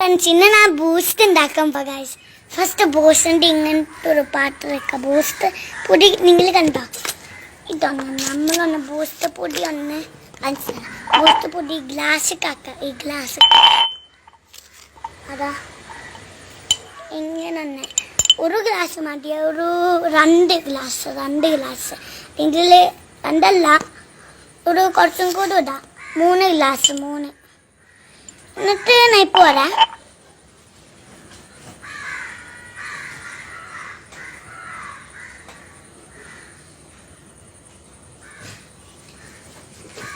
friends ഇന്ന് ഞാൻ boost ഉണ്ടാക്കാൻ ഗൈസ് ഫസ്റ്റ് ബൂസ്റ്റിൻ്റെ ഇങ്ങനത്തെ ഒരു പാത്രം വെക്കാം ബൂസ്റ്റ് പൊടി നിങ്ങൾ കണ്ടോ ഇതൊന്ന് നമ്മളൊന്ന് ബൂസ്റ്റ് പൊടി ഒന്ന് ബൂസ്റ്റ് പൊടി ഗ്ലാസ്സിൽ ആക്കാം ഈ ഗ്ലാസ് അതാ ഇങ്ങനെ ഒന്ന് ഒരു ഗ്ലാസ് മതി ഒരു രണ്ട് ഗ്ലാസ് എങ്കിൽ രണ്ടല്ല ഒരു കുറച്ചും കൂടി ഇടാം 3 ഗ്ലാസ് എന്നിട്ട് ഞാൻ ഇപ്പോൾ വരാം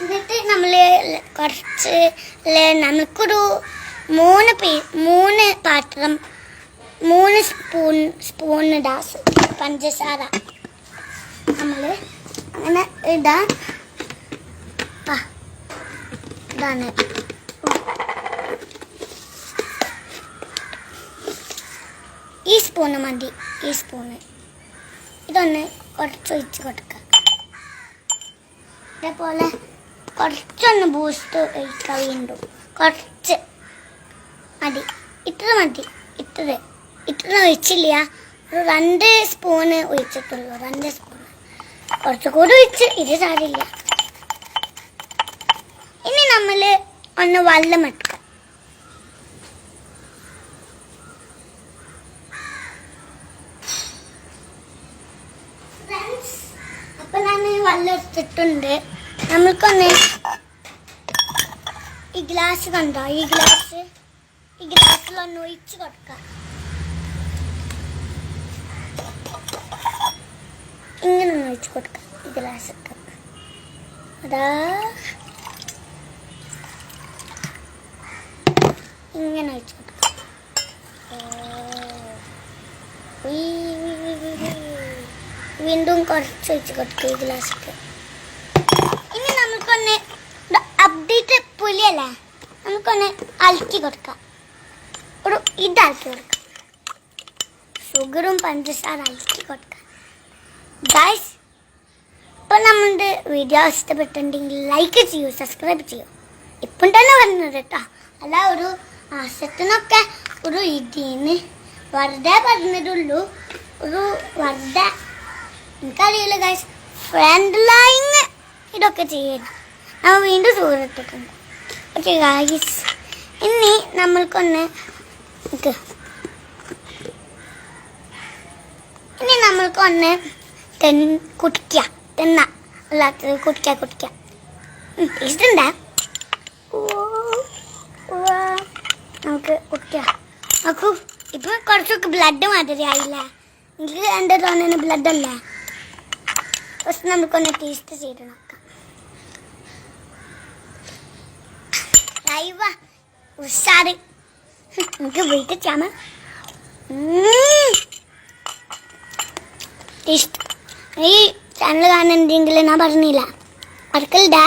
എന്നിട്ട് നമ്മൾ കുറച്ച് നമുക്കൊരു 3 പാത്രം 3 സ്പൂൺ ഇടാം പഞ്ചസാര നമ്മൾ അങ്ങനെ ഇടാം ഇതാണ് ഈ സ്പൂണ് മതി ഈ സ്പൂണ് ഇതൊന്ന് കുറച്ച് ഒഴിച്ച് കൊടുക്കാം അതേപോലെ കുറച്ചൊന്ന് ബൂസ്റ്റ് ഒഴിക്കാൻ വീണ്ടും കുറച്ച് മതി ഇത്ര ഒഴിച്ചില്ല ഒരു 2 സ്പൂണ് ഒഴിച്ചിട്ടുള്ളൂ 2 സ്പൂണ് കുറച്ചുകൂടി ഒഴിച്ച് ഇത് സാരില്ല ഇനി നമ്മൾ ഒന്ന് വെള്ളം എടുക്കാം അപ്പൊ ഞാൻ വെള്ളം എടുത്തിട്ടുണ്ട് നമ്മൾക്കൊന്ന് ഈ ഗ്ലാസ് കണ്ടോ ഈ ഗ്ലാസ്സിലൊന്ന് ഒഴിച്ച് കൊടുക്കാം ഇങ്ങനെ ഒന്ന് ഒഴിച്ച് കൊടുക്കാം ഈ ഗ്ലാസ് അതാ ഇങ്ങനെ ഒഴിച്ച് കൊടുക്കാം വീണ്ടും കുറച്ച് ഒഴിച്ച് കൊടുക്കുക ഈ ഗ്ലാസ്സിൽ ഇനി നമുക്കൊന്ന് അപ്ഡേറ്റ് പുളിയല്ലേ നമുക്കൊന്ന് അലക്കി കൊടുക്കാം ഒരു ഇതാക്കി കൊടുക്കാം ഷുഗറും പഞ്ചസാര അലക്കി കൊടുക്കാം ഗൈസ് ഇപ്പം നമ്മളുടെ വീഡിയോ ഇഷ്ടപ്പെട്ടിട്ടുണ്ടെങ്കിൽ ലൈക്ക് ചെയ്യൂ സബ്സ്ക്രൈബ് ചെയ്യൂ ഇപ്പം തന്നെ വരുന്നത് കേട്ടോ അല്ല ഒരു ആശത്തിനൊക്കെ ഒരു ഇതിന് വെറുതെ പറഞ്ഞിട്ടുള്ളൂ ഒരു വെറുതെ എനിക്കറിയില്ല ഗൈസ് ഫ്രണ്ട്ലൈന് ഇതൊക്കെ ചെയ്യണം നമ്മൾ വീണ്ടും സൂര്യത്തിട്ടുണ്ട് ഓക്കെ ഗൈസ് ഇനി നമ്മൾക്കൊന്ന് കുടിക്കാം അല്ലാത്തത് കുടിക്കാം ഇഷ്ടണ്ടാ നമുക്ക് കുടിക്കാം നോക്കൂ ഇപ്പം കുറച്ചൊക്കെ ബ്ലഡ് മാതിരി ആയില്ല എനിക്ക് എൻ്റെ തോന്നുന്ന ബ്ലഡ് അല്ലേ ഫസ്റ്റ് നമുക്കൊന്ന് ടേസ്റ്റ് ചെയ്ത് നോക്കാം ലൈവാ ഉഷാറ് നമുക്ക് വീട്ടിൽ ചാമ ടേസ്റ്റ് ഈ ചാനൽ കാണുന്നുണ്ടെങ്കിൽ ഞാൻ പറഞ്ഞില്ല അടുക്കള